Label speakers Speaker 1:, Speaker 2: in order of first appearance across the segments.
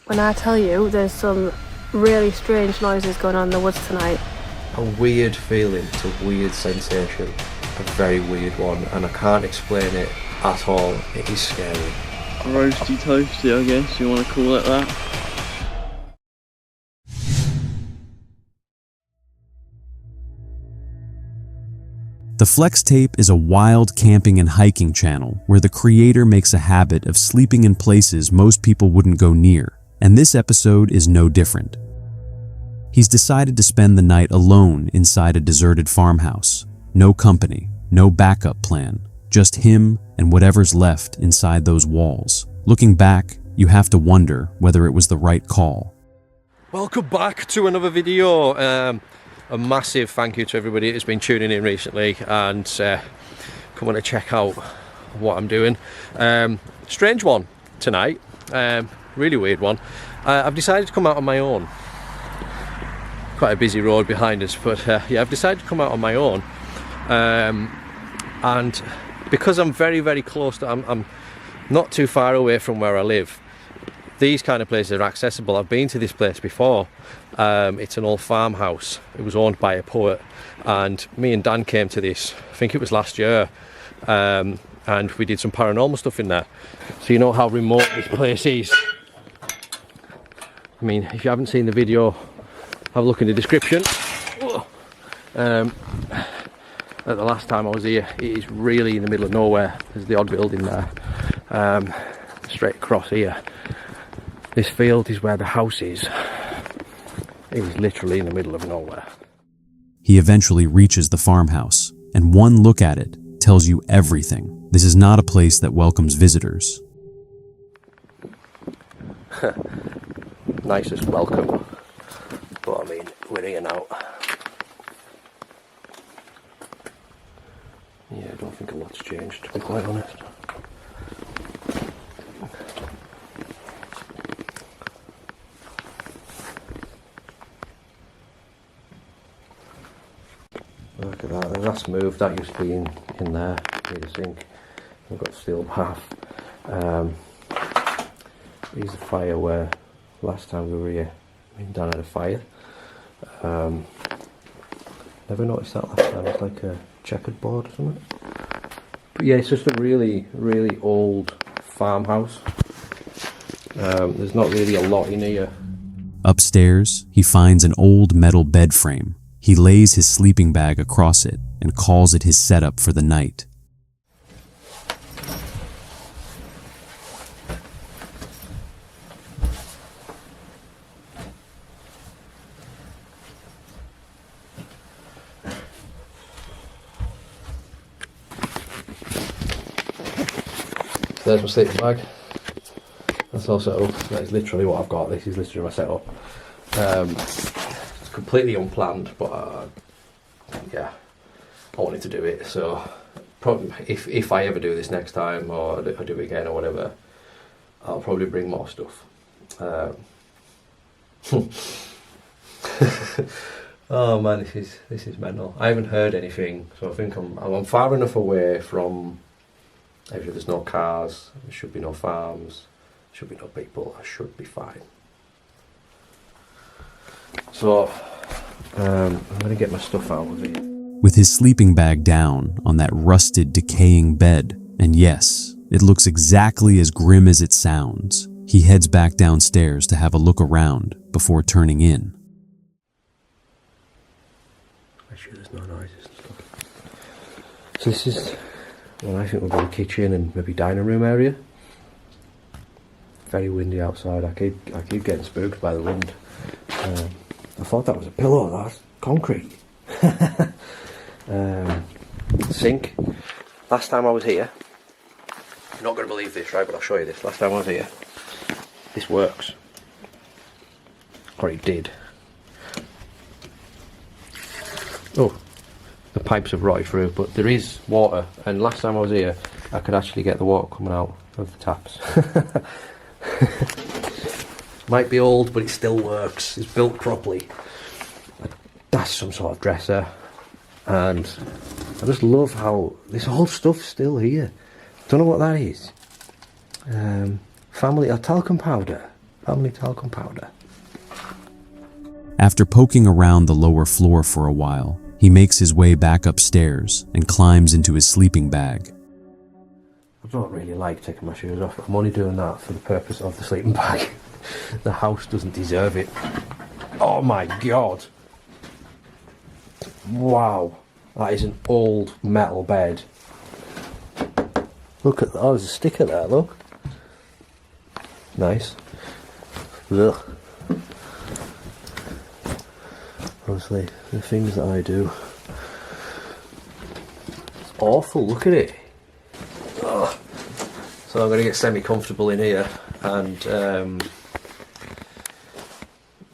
Speaker 1: when I tell you there's some really strange noises going on in the woods tonight.
Speaker 2: A weird feeling, it's a weird sensation, a very weird one, and I can't explain it at all. It is scary.
Speaker 3: Roasty toasty, I guess you want to call it that.
Speaker 4: The Flex Tape is a wild camping and hiking channel where the creator makes a habit of sleeping in places most people wouldn't go near, and this episode is no different. He's decided to spend the night alone inside a deserted farmhouse. No company, no backup plan, just him and whatever's left inside those walls. Looking back, you have to wonder whether it was the right call.
Speaker 2: Welcome back to another video. A massive thank you to everybody who's been tuning in recently and coming to check out what I'm doing. Strange one tonight, really weird one. I've decided to come out on my own. Quite a busy road behind us, but yeah, I've decided to come out on my own. And because I'm very close to, I'm not too far away from where I live. These kind of places are accessible. I've been to this place before. It's an old farmhouse. It was owned by a poet, and me and Dan came to this, I think it was last year, and we did some paranormal stuff in there. So you know how remote this place is. I mean, if you haven't seen the video, have a look in the description. At the last time I was here, it is really in the middle of nowhere. There's the odd building there. Straight across here, this field is where the house is. It is literally in the middle of nowhere.
Speaker 4: He eventually reaches the farmhouse, and one look at it tells you everything. This is not a place that welcomes visitors.
Speaker 2: Nicest welcome, but I mean, we're here now. Yeah, I don't think a lot's changed, to be quite honest. Look at that, that's moved. That used to be in there, near the sink. We've got steel bath. Here's the fire where last time we were here, me and Dan had a fire. Never noticed that last time. It's like a checkered board or something. But yeah, it's just a really old farmhouse. There's not really a lot in here.
Speaker 4: Upstairs, he finds an old metal bed frame. He lays his sleeping bag across it and calls it his setup for the night.
Speaker 2: There's my sleeping bag. That's all set up. That is literally what I've got. This is literally my setup. It's completely unplanned, but yeah, I wanted to do it. So probably if I ever do this next time, or I do it again or whatever, I'll probably bring more stuff. Oh man, this is mental. I haven't heard anything, so I think I'm far enough away from. If there's no cars, there should be no farms, there should be no people, I should be fine. So, I'm going to get my stuff out of here.
Speaker 4: With his sleeping bag down on that rusted, decaying bed, and yes, it looks exactly as grim as it sounds, he heads back downstairs to have a look around before turning in.
Speaker 2: Make sure there's no noises and stuff. So this is... well, I think we'll go to the kitchen and maybe dining room area. Very windy outside. I keep getting spooked by the wind. I thought that was a pillow. That's concrete. Sink. Last time I was here, you're not going to believe this, right? But I'll show you this. Last time I was here, this works. Or it did. Oh. The pipes have rotted through, but there is water, and last time I was here I could actually get the water coming out of the taps. Might be old, but it still works. It's built properly. That's some sort of dresser, and I just love how this whole stuff's still here. Don't know what that is. Family or talcum powder. Family talcum powder.
Speaker 4: After poking around the lower floor for a while, he makes his way back upstairs and climbs into his sleeping bag.
Speaker 2: I don't really like taking my shoes off. I'm only doing that for the purpose of the sleeping bag. The house doesn't deserve it. Oh my god. Wow. That is an old metal bed. Look at that. Oh, there's a sticker there, look. Nice. Ugh. Honestly, the things that I do. It's awful, look at it. Ugh. So I'm going to get semi-comfortable in here and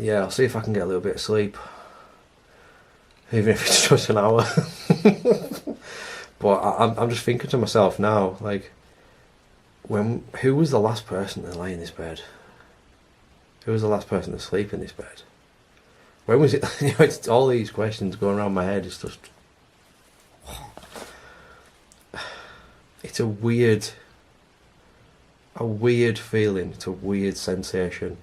Speaker 2: yeah, I'll see if I can get a little bit of sleep. Even if it's just an hour. But I'm just thinking to myself now, like, who was the last person to lay in this bed? Who was the last person to sleep in this bed? When was it? You know, it's all these questions going around my head. It's just, it's a weird feeling. It's a weird sensation,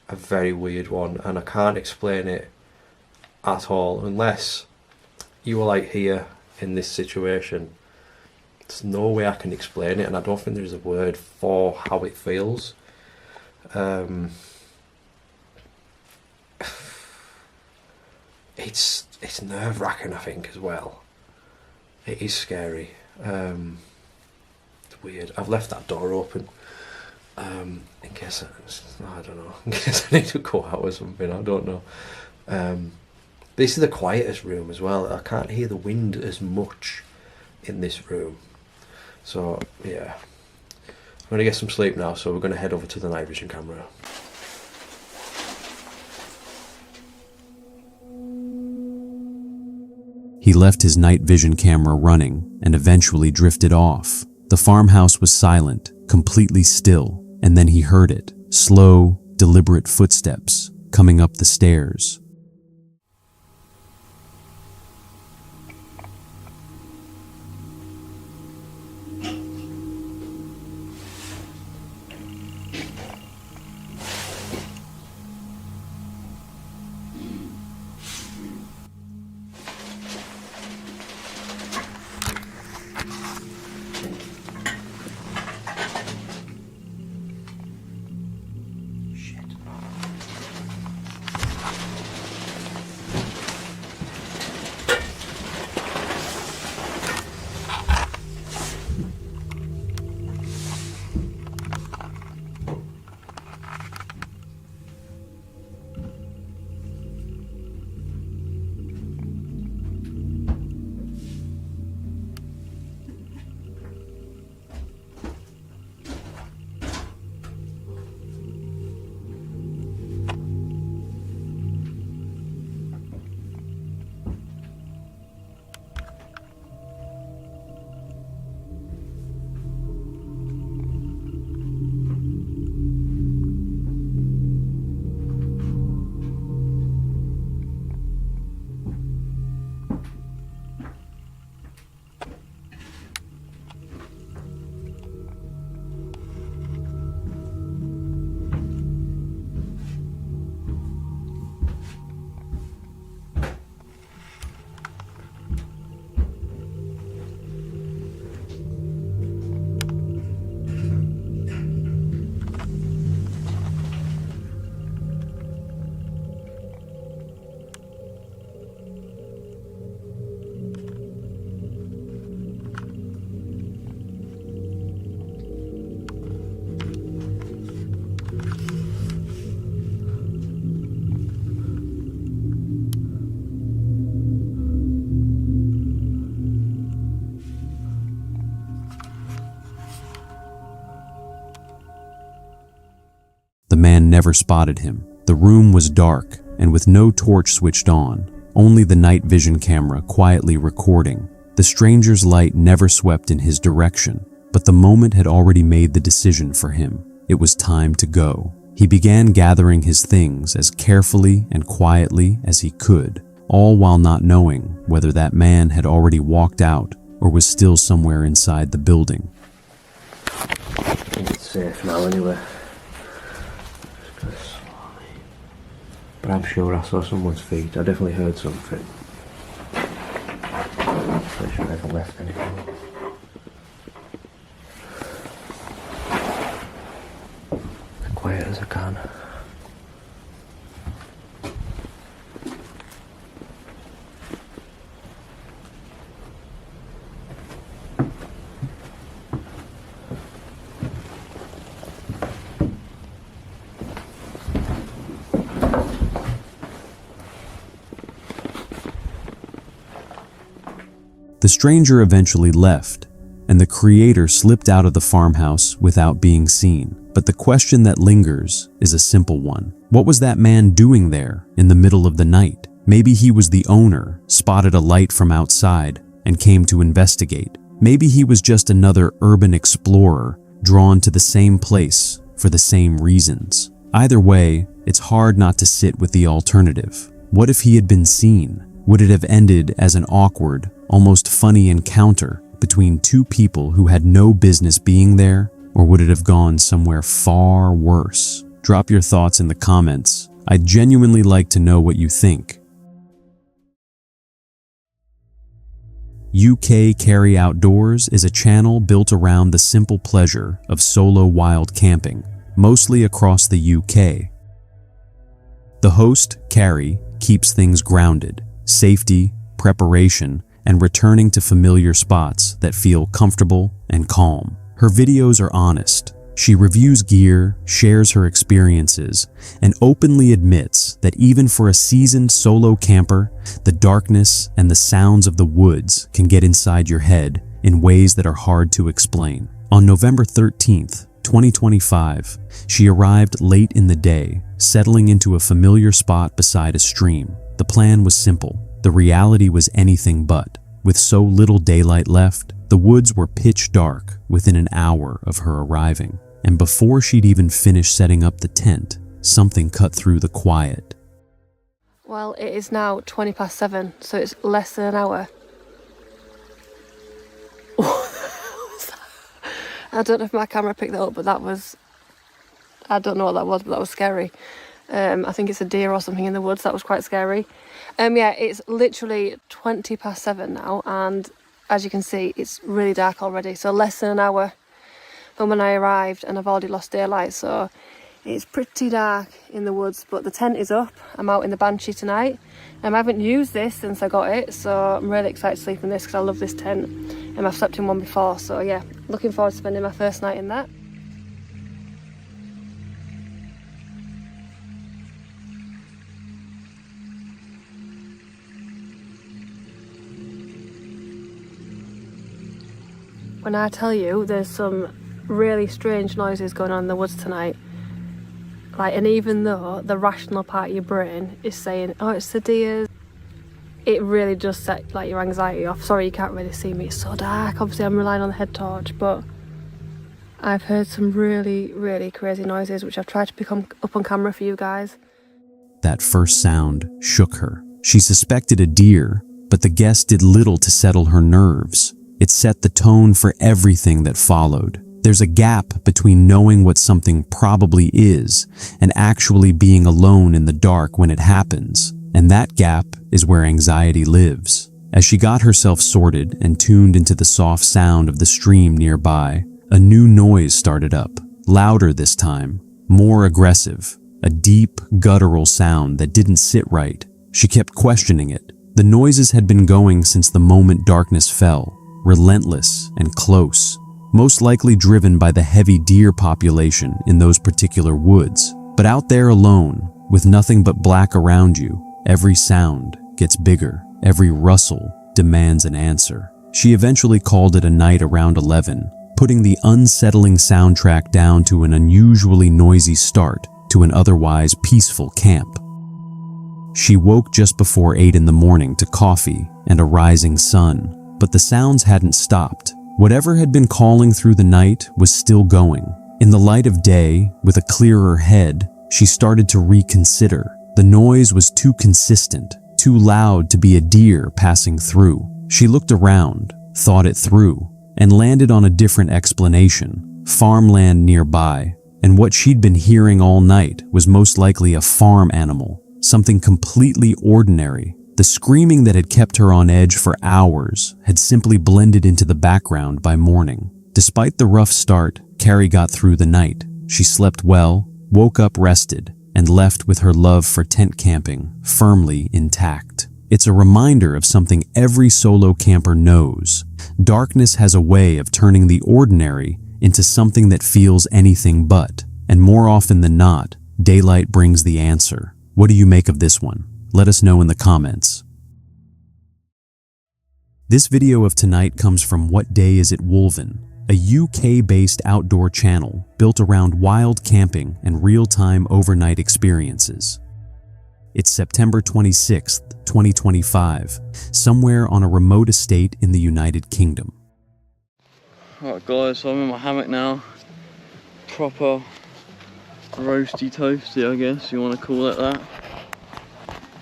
Speaker 2: a very weird one, and I can't explain it at all unless you were like here in this situation. There's no way I can explain it, and I don't think there's a word for how it feels. It's nerve-wracking, I think, as well. It is scary. It's weird. I've left that door open in case I don't know, in case I need to go out or something. I don't know. This is the quietest room as well. I can't hear the wind as much in this room. So yeah, I'm gonna get some sleep now. So we're gonna head over to the night vision camera.
Speaker 4: He left his night vision camera running and eventually drifted off. The farmhouse was silent, completely still, and then he heard it. Slow, deliberate footsteps coming up the stairs. The man never spotted him. The room was dark, and with no torch switched on, only the night vision camera quietly recording. The stranger's light never swept in his direction, but the moment had already made the decision for him. It was time to go. He began gathering his things as carefully and quietly as he could, all while not knowing whether that man had already walked out or was still somewhere inside the building.
Speaker 2: I think it's safe now anyway. but I'm sure I saw someone's feet. I definitely heard something. Pretty sure I haven't left anything. As quiet as I can.
Speaker 4: The stranger eventually left, and the creator slipped out of the farmhouse without being seen. But the question that lingers is a simple one. What was that man doing there in the middle of the night? Maybe he was the owner, spotted a light from outside, and came to investigate. Maybe he was just another urban explorer drawn to the same place for the same reasons. Either way, it's hard not to sit with the alternative. What if he had been seen? Would it have ended as an awkward, almost funny encounter between two people who had no business being there, or would it have gone somewhere far worse? Drop your thoughts in the comments. I'd genuinely like to know what you think. UK Carrie Outdoors is a channel built around the simple pleasure of solo wild camping, mostly across the UK. The host, Carrie, keeps things grounded. Safety, preparation, and returning to familiar spots that feel comfortable and calm. Her videos are honest. She reviews gear, shares her experiences, and openly admits that even for a seasoned solo camper, the darkness and the sounds of the woods can get inside your head in ways that are hard to explain. On November 13th, 2025, she arrived late in the day, settling into a familiar spot beside a stream. The plan was simple. The reality was anything but. With so little daylight left, the woods were pitch dark within an hour of her arriving. And before she'd even finished setting up the tent, something cut through the quiet.
Speaker 1: Well, it is now 7:20, so it's less than an hour. I don't know if my camera picked that up, but that was... I don't know what that was, but that was scary. I think it's a deer or something in the woods. That was quite scary. Yeah, it's literally 7:20 now, and as you can see, it's really dark already. So less than an hour from when I arrived, and I've already lost daylight. So it's pretty dark in the woods, but the tent is up. I'm out in the Banshee tonight. I haven't used this since I got it, so I'm really excited to sleep in this because I love this tent, and I've slept in one before. So yeah, looking forward to spending my first night in that. When I tell you there's some really strange noises going on in the woods tonight, and even though the rational part of your brain is saying, oh, it's the deer, it really does set your anxiety off. Sorry you can't really see me, it's so dark. Obviously I'm relying on the head torch, but I've heard some really, really crazy noises which I've tried to pick up on camera for you guys.
Speaker 4: That first sound shook her. She suspected a deer, but the guess did little to settle her nerves. It set the tone for everything that followed. There's a gap between knowing what something probably is and actually being alone in the dark when it happens, and that gap is where anxiety lives. As she got herself sorted and tuned into the soft sound of the stream nearby, a new noise started up, louder this time, more aggressive, a deep, guttural sound that didn't sit right. She kept questioning it. The noises had been going since the moment darkness fell, relentless and close, most likely driven by the heavy deer population in those particular woods. But out there alone, with nothing but black around you, every sound gets bigger, every rustle demands an answer. She eventually called it a night around 11, putting the unsettling soundtrack down to an unusually noisy start to an otherwise peaceful camp. She woke just before 8 in the morning to coffee and a rising sun. But the sounds hadn't stopped. Whatever had been calling through the night was still going. In the light of day, with a clearer head, she started to reconsider. The noise was too consistent, too loud to be a deer passing through. She looked around, thought it through, and landed on a different explanation. Farmland nearby, and what she'd been hearing all night was most likely a farm animal, something completely ordinary. The screaming that had kept her on edge for hours had simply blended into the background by morning. Despite the rough start, Carrie got through the night. She slept well, woke up rested, and left with her love for tent camping firmly intact. It's a reminder of something every solo camper knows. Darkness has a way of turning the ordinary into something that feels anything but. And more often than not, daylight brings the answer. What do you make of this one? Let us know in the comments. This video of tonight comes from What Day Is It Woolven, a UK-based outdoor channel built around wild camping and real-time overnight experiences. It's September 26th, 2025, somewhere on a remote estate in the United Kingdom.
Speaker 3: Alright guys, so I'm in my hammock now. Proper roasty toasty, I guess you want to call it that.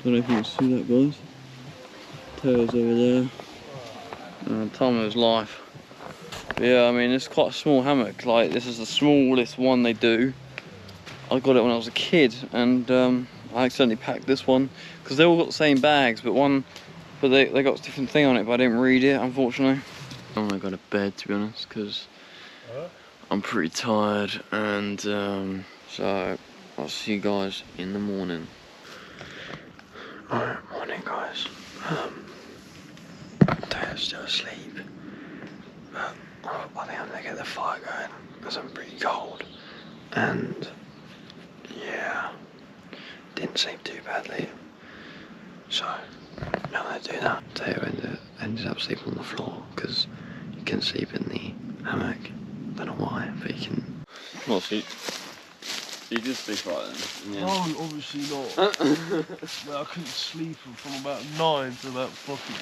Speaker 3: Don't know if you can see that, guys. Tails over there. Time of his life. But yeah, I mean, it's quite a small hammock. Like, this is the smallest one they do. I got it when I was a kid, and I accidentally packed this one because they all got the same bags, but they got a different thing on it, but I didn't read it, unfortunately. I want to go to bed, to be honest, because I'm pretty tired, and so I'll see you guys in the morning. Alright, morning guys. They're still asleep, but I think I'm gonna get the fire going because I'm pretty cold, and yeah, didn't sleep too badly, so I'm gonna do that. Taylor ended up sleeping on the floor because you can sleep in the hammock. Don't know why, but you can. Well, see, you did sleep right then. Yeah.
Speaker 5: No, obviously not. Well, I couldn't sleep from about 9 to about fucking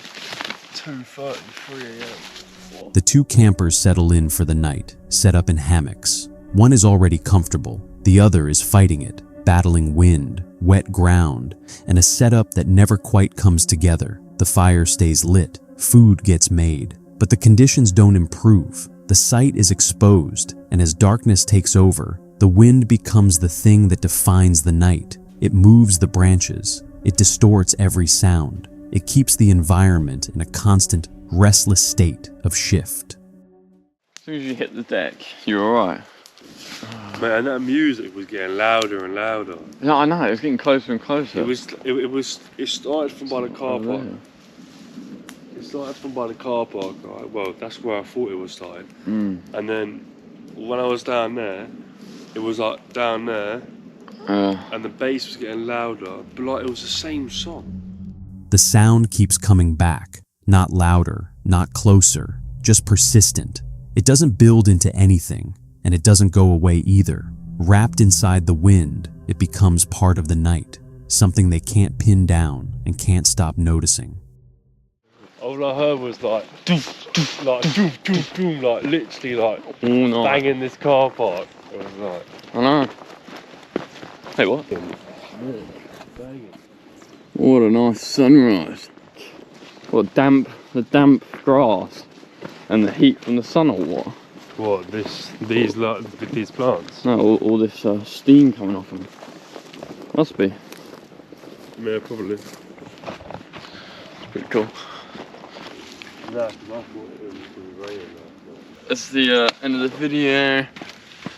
Speaker 5: 2:30, 3 a.m.
Speaker 4: The two campers settle in for the night, set up in hammocks. One is already comfortable, the other is fighting it, battling wind, wet ground, and a setup that never quite comes together. The fire stays lit, food gets made, but the conditions don't improve. The site is exposed, and as darkness takes over, the wind becomes the thing that defines the night. It moves the branches, it distorts every sound. It keeps the environment in a constant, restless state of shift.
Speaker 3: As soon as you hit the deck, you're alright.
Speaker 5: Man, that music was getting louder and louder.
Speaker 3: No, I know, it was getting closer and closer.
Speaker 5: It started from by the car park. It started from by the car park, right? Well, that's where I thought it was starting. And then when I was down there, it was like down there, and the bass was getting louder, but like it was the same song.
Speaker 4: The sound keeps coming back, not louder, not closer, just persistent. It doesn't build into anything, and it doesn't go away either. Wrapped inside the wind, it becomes part of the night, something they can't pin down and can't stop noticing.
Speaker 5: All I heard was like, doof, doof, like, doof, doof, doof, like literally like
Speaker 3: all night.
Speaker 5: Banging this car park. It was like,
Speaker 3: I know. Hey, what?
Speaker 5: banging.
Speaker 3: What a nice sunrise. What, the damp grass and the heat from the sun, or what?
Speaker 5: What, these plants?
Speaker 3: No, all this steam coming off them. Must be.
Speaker 5: Yeah, probably.
Speaker 3: It's pretty cool.
Speaker 5: No, I thought it was going to rain.
Speaker 3: That's the end of the video.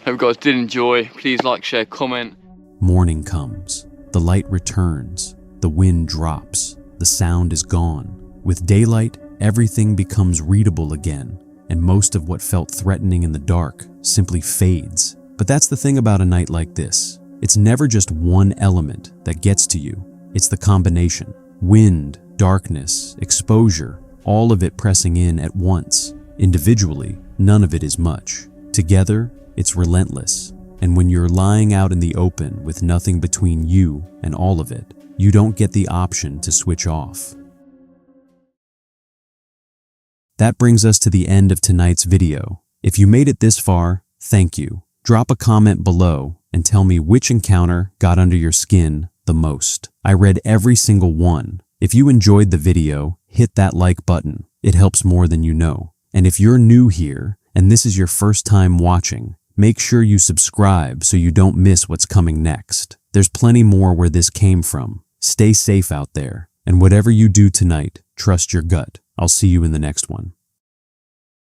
Speaker 3: Hope you guys did enjoy. Please like, share, comment.
Speaker 4: Morning comes. The light returns. The wind drops. The sound is gone. With daylight, everything becomes readable again, and most of what felt threatening in the dark simply fades. But that's the thing about a night like this. It's never just one element that gets to you. It's the combination. Wind, darkness, exposure, all of it pressing in at once. Individually, none of it is much. Together, it's relentless. And when you're lying out in the open with nothing between you and all of it, you don't get the option to switch off. That brings us to the end of tonight's video. If you made it this far, thank you. Drop a comment below and tell me which encounter got under your skin the most. I read every single one. If you enjoyed the video, hit that like button. It helps more than you know. And if you're new here and this is your first time watching, make sure you subscribe so you don't miss what's coming next. There's plenty more where this came from. Stay safe out there, and whatever you do tonight, trust your gut. I'll see you in the next one.